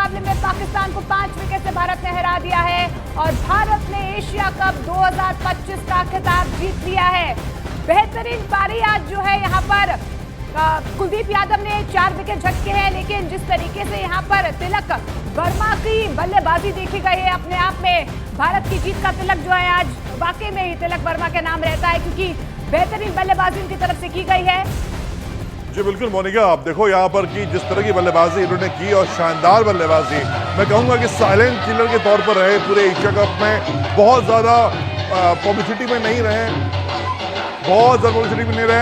मुकाबले में पाकिस्तान को 5 विकेट से भारत ने हरा दिया है और भारत ने एशिया कप 2025 का खिताब जीत लिया है। बेहतरीन पारी आज जो है यहाँ पर कुलदीप यादव ने 4 विकेट झटके हैं, लेकिन जिस तरीके से यहाँ पर तिलक वर्मा की बल्लेबाजी देखी गई है, अपने आप में भारत की जीत का तिलक जो है आज वाकई में ही तिलक वर्मा के नाम रहता है, क्योंकि बेहतरीन बल्लेबाजी उनकी तरफ से की गई है। जी बिल्कुल मोनिका, आप देखो यहाँ पर कि जिस तरह की बल्लेबाजी इन्होंने की और शानदार बल्लेबाजी, मैं कहूँगा कि साइलेंट किलर के तौर पर रहे पूरे एशिया कप में। बहुत ज़्यादा पब्लिसिटी में नहीं रहे,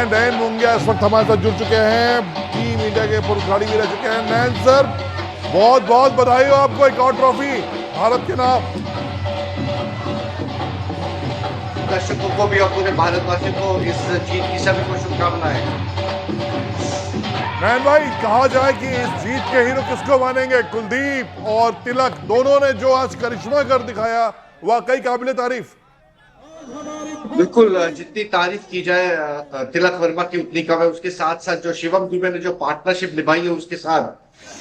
नयन मुंगिया इस वक्त हमारे साथ जुड़ चुके हैं, टीम इंडिया के पूर्व खिलाड़ी भी रह चुके हैं। नयन सर, बहुत बहुत बधाई हो आपको, एक और ट्रॉफी भारत के नाम। दर्शकों को भी और पूरे भारतवासियों को इस जीत की सभी को शुभकामनाएं। नयन भाई, कहा जाए कि इस जीत के हीरो किसको मानेंगे? कुलदीप और तिलक दोनों ने जो आज करिश्मा कर दिखाया, वाकई काबिले तारीफ। बिल्कुल, जितनी तारीफ की जाए तिलक वर्मा की उतनी कम है। उसके साथ साथ जो शिवम दुबे ने जो पार्टनरशिप निभाई है उसके साथ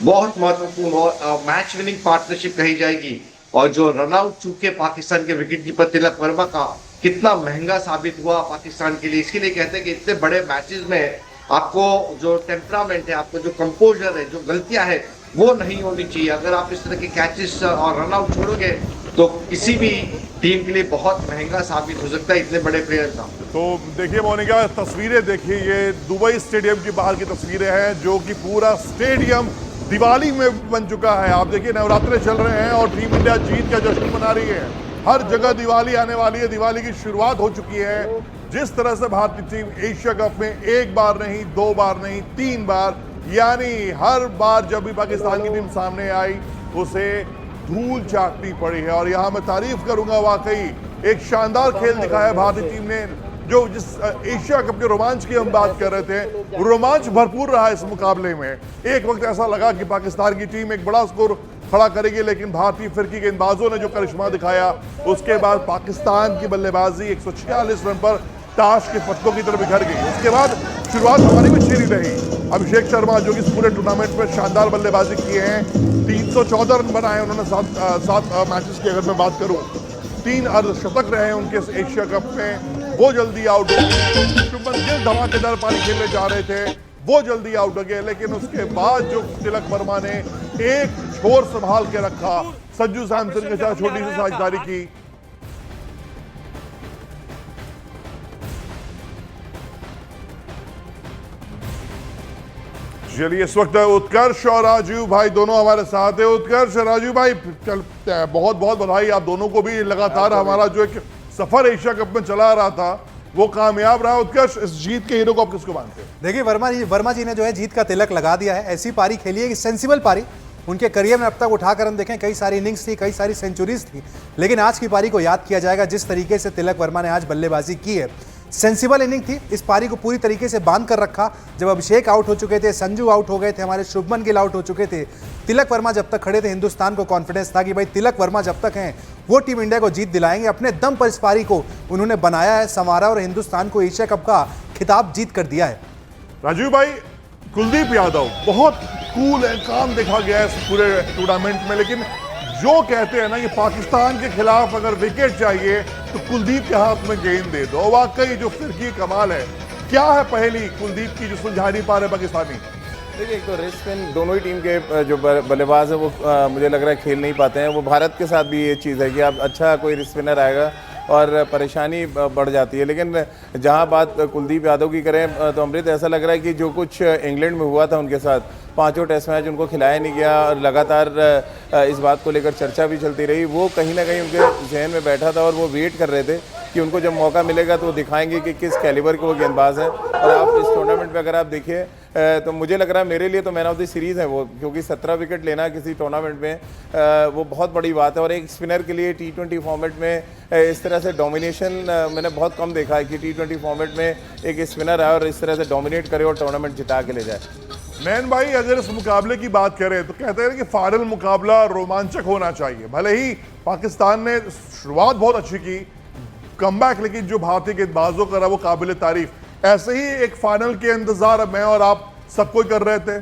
बहुत महत्वपूर्ण और मैच विनिंग पार्टनरशिप कही जाएगी। और जो रन आउट चूके पाकिस्तान के विकेट कीपर तिलक वर्मा का कितना महंगा साबित हुआ पाकिस्तान के लिए। इसके लिए कहते हैं कि इतने बड़े मैचेस में आपको जो टेम्परामेंट है, आपको जो कंपोजर है, जो गलतियां है, वो नहीं होनी चाहिए। अगर आप इस तरह के कैचेस और रन आउट छोड़ोगे तो किसी भी टीम के लिए बहुत महंगा साबित हो सकता है इतने बड़े प्लेयर का। तो देखिए मोनिका, तस्वीरें देखिए, ये दुबई स्टेडियम की बाहर की तस्वीरें हैं, जो कि पूरा स्टेडियम दिवाली में बन चुका है। आप देखिए, नवरात्रे चल रहे हैं और टीम इंडिया जीत का जश्न मना रही है। हर जगह दिवाली आने वाली है, दिवाली की शुरुआत हो चुकी है। जिस तरह से भारतीय टीम एशिया कप में एक बार नहीं, 2 बार नहीं, 3 बार, यानी हर बार जब भी पाकिस्तान की टीम सामने आई उसे धूल चाटनी पड़ी है। और यहाँ मैं तारीफ करूंगा, वाकई एक शानदार खेल दिखाया भारतीय टीम ने। जो जिस एशिया कप के रोमांच की हम बात कर रहे थे, वो रोमांच भरपूर रहा इस मुकाबले में। एक वक्त ऐसा लगा कि पाकिस्तान की टीम एक बड़ा स्कोर खड़ा करेगी, लेकिन भारतीय फिरकी गेंदबाजों ने जो करिश्मा दिखाया, उसके बाद पाकिस्तान की बल्लेबाजी 146 रन पर ताश के पत्तों की तरह बिखर गई। उसके बाद शुरुआत हमारी भी अच्छी नहीं रही। अभिषेक शर्मा जो कि इस पूरे टूर्नामेंट में शानदार बल्लेबाजी किए हैं, 314 रन बनाए उन्होंने सात मैचेस की। अगर मैं बात करूं, 3 अर्धशतक रहे उनके एशिया कप में, वो जल्दी आउट हो गए। शुभमन गिल धमाकेदार पारी खेलने जा रहे थे, वो जल्दी आउट हो गए। लेकिन उसके बाद जो तिलक वर्मा ने एक छोर संभाल के रखा, संजू सैमसन के साथ छोटी सी साझेदारी की। चलिए, इस वक्त उत्कर्ष और राजू भाई दोनों हमारे साथ है। उत्कर्ष, राजू भाई, बहुत बहुत बधाई आप दोनों को भी। लगातार हमारा जो एक सफर एशिया कप में चला रहा था वो कामयाब रहा। उत्कर्ष, इस जीत के हीरो को आप किसको मानते हैं? देखिए, वर्मा जी ने जो है जीत का तिलक लगा दिया है। ऐसी पारी खेली है कि सेंसिबल पारी उनके करियर में अब तक उठाकर हम देखें, कई सारी इनिंग्स थी, कई सारी सेंचुरीज थी, लेकिन आज की पारी को याद किया जाएगा जिस तरीके से तिलक वर्मा ने आज बल्लेबाजी की है। सेंसिबल इनिंग थी, इस पारी को पूरी तरीके से बांध कर रखा। जब अभिषेक आउट हो चुके थे, संजू आउट हो गए थे, हमारे शुभमन गिल आउट हो चुके थे, तिलक वर्मा जब तक खड़े थे, हिंदुस्तान को कॉन्फिडेंस था कि भाई तिलक वर्मा जब तक हैं वो टीम इंडिया को जीत दिलाएंगे। अपने दम पर इस पारी को उन्होंने बनाया है, संवारा और हिंदुस्तान को एशिया कप का खिताब जीत कर दिया है। राजीव भाई, कुलदीप यादव बहुत कूल है, काम देखा गया है इस पूरे टूर्नामेंट में। लेकिन जो कहते हैं ना कि पाकिस्तान के खिलाफ अगर विकेट चाहिए तो कुलदीप के हाथ में गेंद दे दो। वाकई जो फिरकी कमाल है, क्या है पहली कुलदीप की जो सुलझा नहीं पा रहे पाकिस्तानी? देखिए, एक तो रिस्ट स्पिन दोनों ही टीम के जो बल्लेबाज है वो मुझे लग रहा है खेल नहीं पाते हैं। वो भारत के साथ भी ये चीज़ है कि आप अच्छा कोई रिस्ट स्पिनर आएगा और परेशानी बढ़ जाती है। लेकिन जहां बात कुलदीप यादव की करें तो अमृत, ऐसा लग रहा है कि जो कुछ इंग्लैंड में हुआ था उनके साथ, 5 टेस्ट मैच उनको खिलाया नहीं गया और लगातार इस बात को लेकर चर्चा भी चलती रही, वो कहीं ना कहीं उनके जहन में बैठा था और वो वेट कर रहे थे कि उनको जब मौका मिलेगा तो वो दिखाएंगे कि किस कैलिबर के वो गेंदबाज हैं। और आप इस टूर्नामेंट में अगर आप देखिए तो मुझे लग रहा है मेरे लिए तो मैन ऑफ द सीरीज़ है वो, क्योंकि 17 विकेट लेना किसी टूर्नामेंट में वो बहुत बड़ी बात है। और एक स्पिनर के लिए T20 फॉर्मेट में इस तरह से डोमिनेशन मैंने बहुत कम देखा है कि T20 फॉर्मेट में एक स्पिनर आए और इस तरह से डोमिनेट करे और टूर्नामेंट जिता के ले जाए। नैन भाई, अगर इस मुकाबले की बात करें तो कहते हैं कि फाइनल मुकाबला रोमांचक होना चाहिए। भले ही पाकिस्तान ने शुरुआत बहुत अच्छी की, कमबैक, लेकिन जो भारतीय गेंदबाजों का रहा वो काबिल तारीफ। ऐसे ही एक फाइनल के इंतजार मैं और आप सबको कर रहे थे।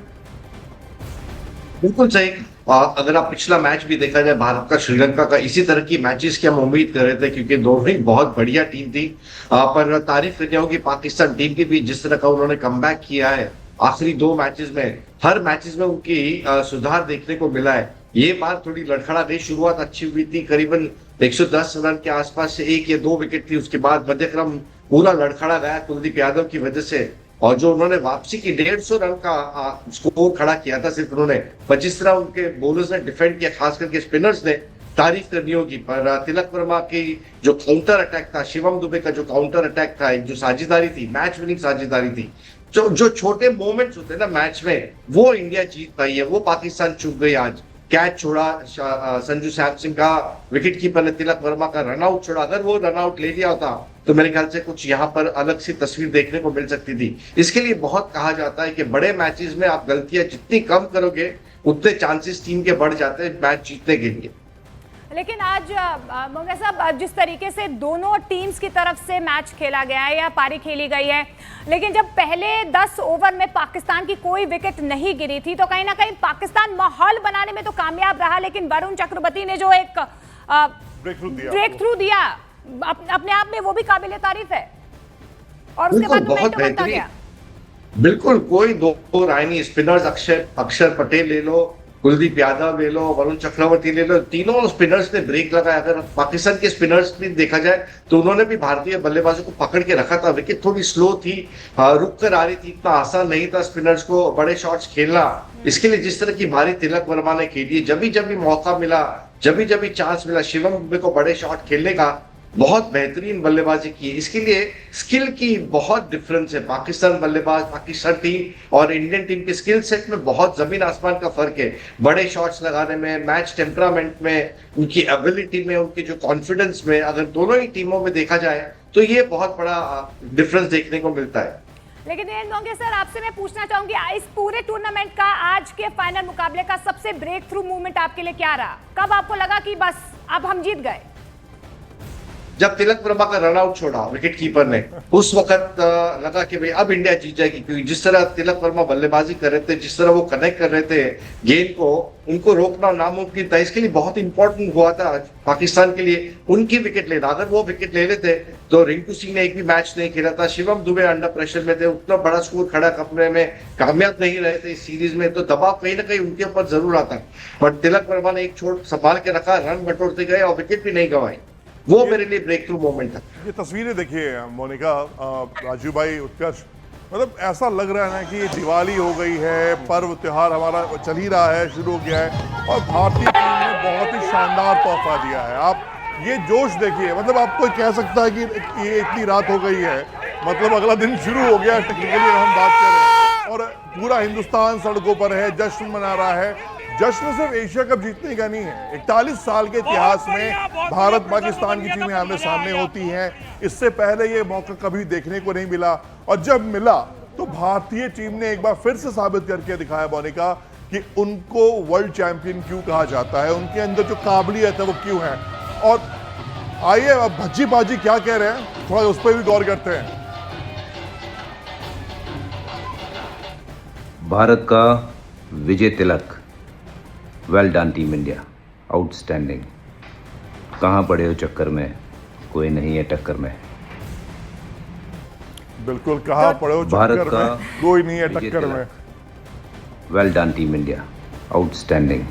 बिल्कुल सही। अगर आप पिछला मैच भी देखा जाए भारत का श्रीलंका का, इसी तरह की मैचेस की हम उम्मीद कर रहे थे क्योंकि दोनों ही बहुत बढ़िया टीम थी। पर तारीफ करनी होगी पाकिस्तान टीम की भी, जिस तरह का उन्होंने कमबैक किया है आखिरी 2 मैचेस में। हर मैचेस में उनकी सुधार देखने को मिला है। ये बार थोड़ी लड़खड़ा गई, शुरुआत अच्छी हुई थी, करीबन 110 रन के आसपास से 1 या 2 विकेट थी, उसके बाद मध्यक्रम पूरा लड़खड़ा गया कुलदीप यादव की वजह से। और जो उन्होंने वापसी की 150 रन का स्कोर खड़ा किया था सिर्फ उन्होंने, पर जिस तरह उनके बॉलर्स ने डिफेंड किया, खास करके स्पिनर्स ने, तारीफ करनी होगी। पर तिलक वर्मा की जो काउंटर अटैक था, शिवम दुबे का जो काउंटर अटैक था, एक जो साझेदारी थी, मैच विनिंग साझेदारी थी, जो छोटे मोमेंट्स होते हैं ना मैच में, वो इंडिया जीत पाई है, वो पाकिस्तान चूक गई आज। कैच छोड़ा संजू सैमसन का, विकेट कीपर ने तिलक वर्मा का रनआउट छोड़ा, अगर वो रनआउट ले लिया होता तो मेरे ख्याल से कुछ यहाँ पर अलग सी तस्वीर देखने को मिल सकती थी। इसके लिए बहुत कहा जाता है कि बड़े मैचेस में आप गलतियां जितनी कम करोगे उतने चांसेस टीम के बढ़ जाते हैं मैच जीतने के लिए। लेकिन आज मंगे साहब, जिस तरीके से दोनों टीम्स की तरफ से मैच खेला गया है या पारी खेली गई है, लेकिन जब पहले 10 ओवर में पाकिस्तान की कोई विकेट नहीं गिरी थी तो कहीं ना कहीं पाकिस्तान माहौल बनाने में तो कामयाब रहा, लेकिन वरुण चक्रवर्ती ने जो एक ब्रेक थ्रू दिया अपने आप में, वो भी काबिले तारीफ है। और उसके बाद बहुत बनता गया। बिल्कुल कोई दो राय नहीं। स्पिनर्स अक्षर पटेल ले लो, कुलदीप यादव ले लो, वरुण चक्रवर्ती ले लो, तीनों स्पिनर्स ने ब्रेक लगाया। अगर पाकिस्तान के स्पिनर्स भी देखा जाए तो उन्होंने भी भारतीय बल्लेबाजों को पकड़ के रखा था। विकेट थोड़ी स्लो थी, रुक कर आ रही थी, इतना आसान नहीं था स्पिनर्स को बड़े शॉट्स खेलना। इसके लिए जिस तरह की भारी तिलक वर्मा ने खेली, जब भी मौका मिला, जब भी चांस मिला शिवम दुबे को बड़े शॉट खेलने का, बहुत बेहतरीन बल्लेबाजी की। इसके लिए स्किल की बहुत डिफरेंस है। पाकिस्तान बल्लेबाज, पाकिस्तान टीम और इंडियन टीम के स्किल सेट में बहुत जमीन आसमान का फर्क है। बड़े शॉट्स लगाने में, मैच टेम्परामेंट में, उनकी एबिलिटी में, उनके जो कॉन्फिडेंस में, अगर दोनों ही टीमों में देखा जाए तो ये बहुत बड़ा डिफरेंस देखने को मिलता है। लेकिन मंगे सर, आपसे मैं पूछना चाहूंगी, इस पूरे टूर्नामेंट का आज के फाइनल मुकाबले का सबसे ब्रेक थ्रू मूवमेंट आपके लिए क्या रहा? कब आपको लगा कि बस अब हम जीत गए? जब तिलक वर्मा का रनआउट छोड़ा विकेट कीपर ने, उस वक्त लगा कि भाई अब इंडिया जीत जाएगी, क्योंकि जिस तरह तिलक वर्मा बल्लेबाजी कर रहे थे, जिस तरह वो कनेक्ट कर रहे थे गेंद को, उनको रोकना नामुमकिन था। इसके लिए बहुत इंपॉर्टेंट हुआ था पाकिस्तान के लिए उनकी विकेट लेना। अगर वो विकेट ले लेते तो रिंकू सिंह ने एक भी मैच नहीं खेला था, शिवम दुबे अंडर प्रेशर में थे, उतना बड़ा स्कोर खड़ा करने में कामयाब नहीं रहे थे इस सीरीज में, तो दबाव कहीं ना कहीं उनके ऊपर जरूर आता। बट तिलक वर्मा ने एक छोड़ संभाल के रखा, रन बटोरते गए और विकेट भी नहीं गंवाई। वो मेरे लिए ब्रेक थ्रू मोमेंट था। ये तस्वीरें देखिए मोनिका, राजू भाई, उत्कर्ष, मतलब ऐसा लग रहा है ना कि दिवाली हो गई है, पर्व त्योहार हमारा चल ही रहा है, शुरू हो गया है, और भारतीय टीम ने बहुत ही शानदार तोहफा दिया है। आप ये जोश देखिए, मतलब आप कोई कह सकता है कि ये इतनी रात हो गई है, मतलब अगला दिन शुरू हो गया टेक्निकली हम बात कर रहे हैं, और पूरा हिंदुस्तान सड़कों पर है, जश्न मना रहा है। जश्न सिर्फ एशिया कप जीतने का नहीं है, 41 साल के इतिहास में भारत पाकिस्तान की टीमें आमने सामने होती हैं। इससे पहले ये मौका कभी देखने को नहीं मिला, और जब मिला तो भारतीय टीम ने एक बार फिर से साबित करके दिखाया मोनिका कि उनको वर्ल्ड चैंपियन क्यों कहा जाता है, उनके अंदर जो काबिलियत है वो क्यों है। और आइए अब भज्जी बाजी क्या कह रहे हैं, थोड़ा उस पर भी गौर करते हैं। भारत का विजय तिलक, well done team India, outstanding. कहाँ पड़े हो चक्कर में, कोई नहीं है टक्कर में। बिल्कुल, कहाँ पड़े हो चक्कर में, कोई नहीं है टक्कर में। Well done team India, outstanding.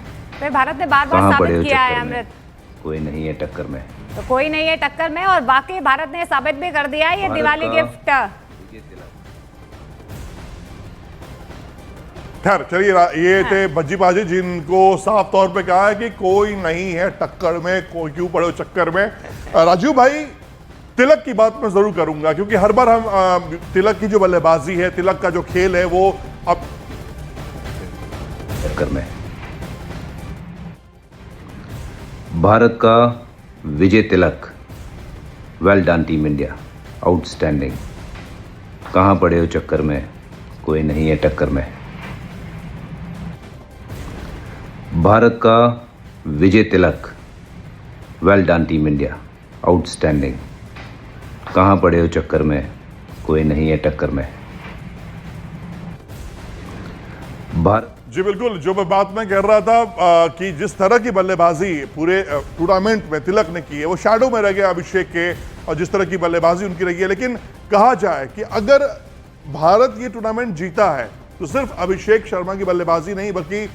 Bharat ने बार बार साबित किया है अमृत, कोई नहीं है टक्कर में, तो कोई नहीं है टक्कर में, और बाकी भारत ने साबित भी कर दिया है। ये दिवाली गिफ्ट। खैर चलिए, ये थे भज्जी बाजी जिनको साफ तौर पे कहा है कि कोई नहीं है टक्कर में, कोई क्यों पड़े हो चक्कर में। राजू भाई, तिलक की बात मैं जरूर करूंगा, क्योंकि हर बार हम तिलक की जो बल्लेबाजी है, तिलक का जो खेल है, वो अब टक्कर में। भारत का विजय तिलक, well done team India, outstanding. कहाँ पड़े हो चक्कर में, कोई नहीं है टक्कर में। भारत का विजय तिलक, well done team India, outstanding. कहाँ पड़े हो चक्कर में, कोई नहीं है टक्कर में। जी बिल्कुल, जो मैं बात मैं कह रहा था कि जिस तरह की बल्लेबाजी पूरे टूर्नामेंट में तिलक ने की है वो शैडो में रह गया अभिषेक के, और जिस तरह की बल्लेबाजी उनकी रही है। लेकिन कहा जाए कि अगर भारत ये टूर्नामेंट जीता है तो सिर्फ अभिषेक शर्मा की बल्लेबाजी नहीं बल्कि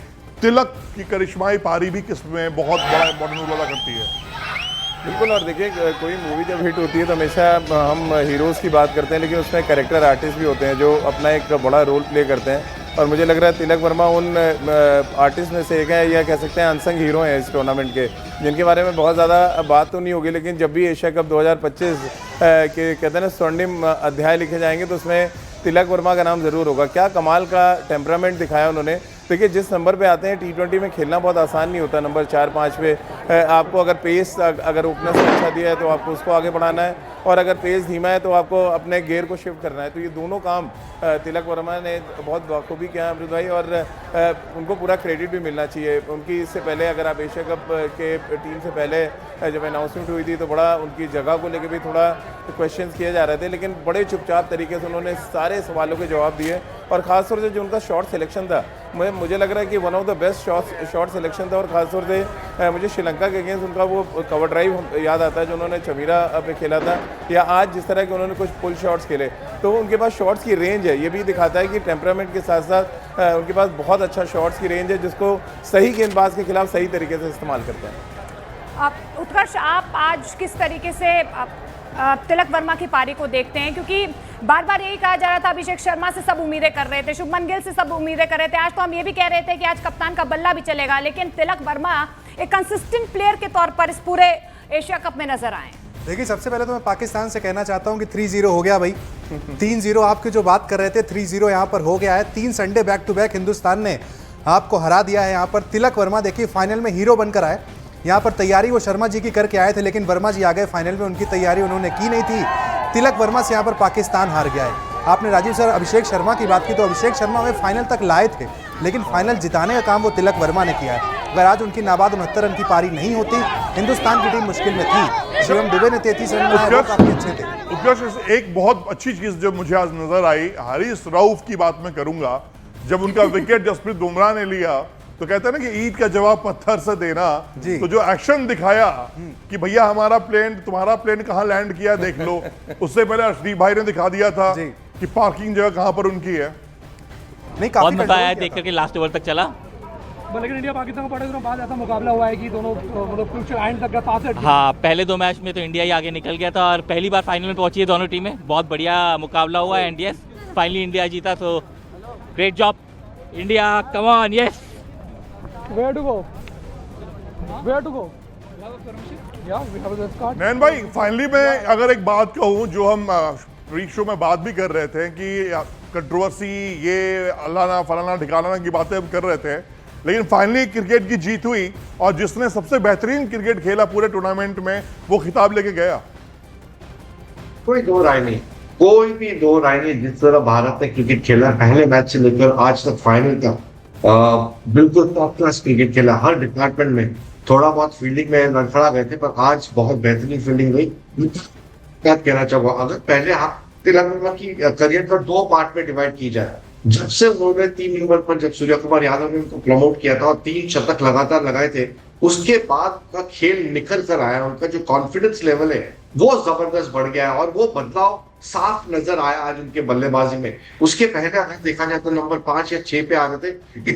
तिलक की करिश्माई पारी भी किसमें बहुत बड़ा इंपॉर्टेंट रोल अदा करती है। बिल्कुल, और देखिए कोई मूवी जब हिट होती है तो हमेशा हम हीरोज़ की बात करते हैं, लेकिन उसमें कैरेक्टर आर्टिस्ट भी होते हैं जो अपना एक बड़ा रोल प्ले करते हैं। और मुझे लग रहा है तिलक वर्मा उन आर्टिस्ट में से एक है, या कह सकते हैं अनसंग हीरो हैं इस टूर्नामेंट के, जिनके बारे में बहुत ज़्यादा बात तो नहीं होगी, लेकिन जब भी एशिया कप 2025 के कहते हैं ना स्वर्णिम अध्याय लिखे जाएंगे तो उसमें तिलक वर्मा का नाम ज़रूर होगा। क्या कमाल का टेम्परामेंट दिखाया उन्होंने। देखिए जिस नंबर पे आते हैं, T20 में खेलना बहुत आसान नहीं होता। नंबर 4-5 पे आपको अगर पेस अगर ओपनर से अच्छा दिया है तो आपको उसको आगे बढ़ाना है, और अगर पेस धीमा है तो आपको अपने गेयर को शिफ्ट करना है। तो ये दोनों काम तिलक वर्मा ने बहुत बखूबी किया अमृत भाई, और उनको पूरा क्रेडिट भी मिलना चाहिए। उनकी इससे पहले अगर आप एशिया कप के टीम से पहले जब अनाउंसमेंट हुई थी तो बड़ा उनकी जगह को लेकर भी थोड़ा क्वेश्चंस किए जा रहे थे, लेकिन बड़े चुपचाप तरीके से उन्होंने सारे सवालों के जवाब दिए। और ख़ासतौर से जो उनका शॉट सिलेक्शन था, मुझे लग रहा है कि one of the best shot selection था। और ख़ासतौर से मुझे श्रीलंका के अगेंस्ट उनका वो कवर ड्राइव याद आता है जो उन्होंने चमीरा पे खेला था, या आज जिस तरह के उन्होंने कुछ पुल शॉट्स खेले। तो उनके पास शॉट्स की रेंज है, ये भी दिखाता है कि टेम्परामेंट के साथ साथ उनके पास बहुत अच्छा शॉट्स की रेंज है, जिसको सही गेंदबाज के खिलाफ सही तरीके से इस्तेमाल करते हैं। उत्कर्ष, आप आज किस तरीके से तिलक वर्मा की पारी को देखते हैं? क्योंकि बार बार यही कहा जा रहा था, अभिषेक शर्मा से सब उम्मीदें कर रहे थे, शुभमन गिल से सब उम्मीदें कर रहे थे। आज तो हम ये भी कह रहे थे कि आज कप्तान का बल्ला भी चलेगा, लेकिन तिलक वर्मा एक कंसिस्टेंट प्लेयर के तौर पर इस पूरे एशिया कप में नजर आए। देखिए सबसे पहले तो मैं पाकिस्तान से कहना चाहता हूं कि 3-0 हो गया भाई। 3-0 आपके जो बात कर रहे थे, 3-0 यहाँ पर हो गया है। 3 Sunday back to back Hindustan ने आपको हरा दिया है। यहाँ पर तिलक वर्मा देखिए फाइनल में हीरो बनकर आए। यहाँ पर तैयारी वो शर्मा जी की करके आए थे, लेकिन वर्मा जी आ गए फाइनल में, उनकी तैयारी उन्होंने की नहीं थी। तिलक वर्मा से यहाँ पर पाकिस्तान हार गया है। आपने राजीव सर अभिषेक शर्मा की बात की, तो अभिषेक शर्मा हमें फाइनल तक लाए थे, लेकिन फाइनल जिताने का काम वो तिलक वर्मा ने किया है। अगर आज उनकी नाबाद 69 रन की पारी नहीं होती, हिंदुस्तान की टीम मुश्किल में थी। शिवम दुबे ने 33 रन बनाए, वो काफी अच्छे थे। उत्कर्ष, एक बहुत अच्छी चीज जो मुझे आज नजर आई, हारिस रऊफ की बात मैं करूंगा। जब उनका विकेट जसप्रीत बुमराह ने लिया तो कहते हैं ना कि ईद का जवाब पत्थर से देना, तो जो एक्शन दिखाया कि भैया हमारा प्लेन, तुम्हारा प्लेन कहाँ लैंड किया देख लो। उससे पहले अर्शदीप भाई ने दिखा दिया था कि पार्किंग जगह कहाँ पर उनकी है। नहीं, बहुत मजा आया देख करके, लास्ट ओवर तक चला। लेकिन इंडिया पाकिस्तान का बड़े दिनों बाद ऐसा मुकाबला हुआ है कि दोनों मतलब क्रूशियल एंड तक गए। हाँ, पहले 2 मैच में तो इंडिया ही आगे निकल गया था और पहली बार फाइनल में पहुंची है दोनों टीमें। बहुत बढ़िया मुकाबला हुआ है, एंड यस फाइनली इंडिया जीता, तो great job India, come on, yes. Where to go? Where to go? Yeah, we have a card. नैन भाई, फाइनली मैं अगर एक बात कहूँ जो हम प्री शो में बात भी कर रहे थे कि कंट्रोवर्सी, ये अल्लाह ना फलाना ठिकाना की बातें हम कर रहे थे, लेकिन फाइनली क्रिकेट की जीत हुई और जिसने सबसे बेहतरीन क्रिकेट खेला पूरे टूर्नामेंट में वो खिताब लेके गया। कोई दो राय नहीं, कोई भी दो राय नहीं। जिस तरह भारत ने क्रिकेट खेला पहले मैच से लेकर आज तक फाइनल तक, बिल्कुल टॉप क्लास क्रिकेट खेला। हर डिपार्टमेंट में थोड़ा बहुत फील्डिंग में लड़खड़ा गए थे, पर आज बहुत बेहतरीन फील्डिंग हुई। क्या कहना चाहूंगा, अगर पहले तिलक वर्मा की करियर को 2 पार्ट में डिवाइड की जाए, जब से उन्होंने 3 नंबर पर जब सूर्य कुमार यादव ने उनको प्रमोट किया था और 3 शतक लगातार लगाए थे, उसके बाद का खेल निखर कर आया। उनका जो कॉन्फिडेंस लेवल है वो जबरदस्त बढ़ गया है और वो बदलाव साफ नजर आया आज उनके बल्लेबाजी में। उसके पहले अगर देखा जाए तो नंबर 5 या 6 पे आ गए थे।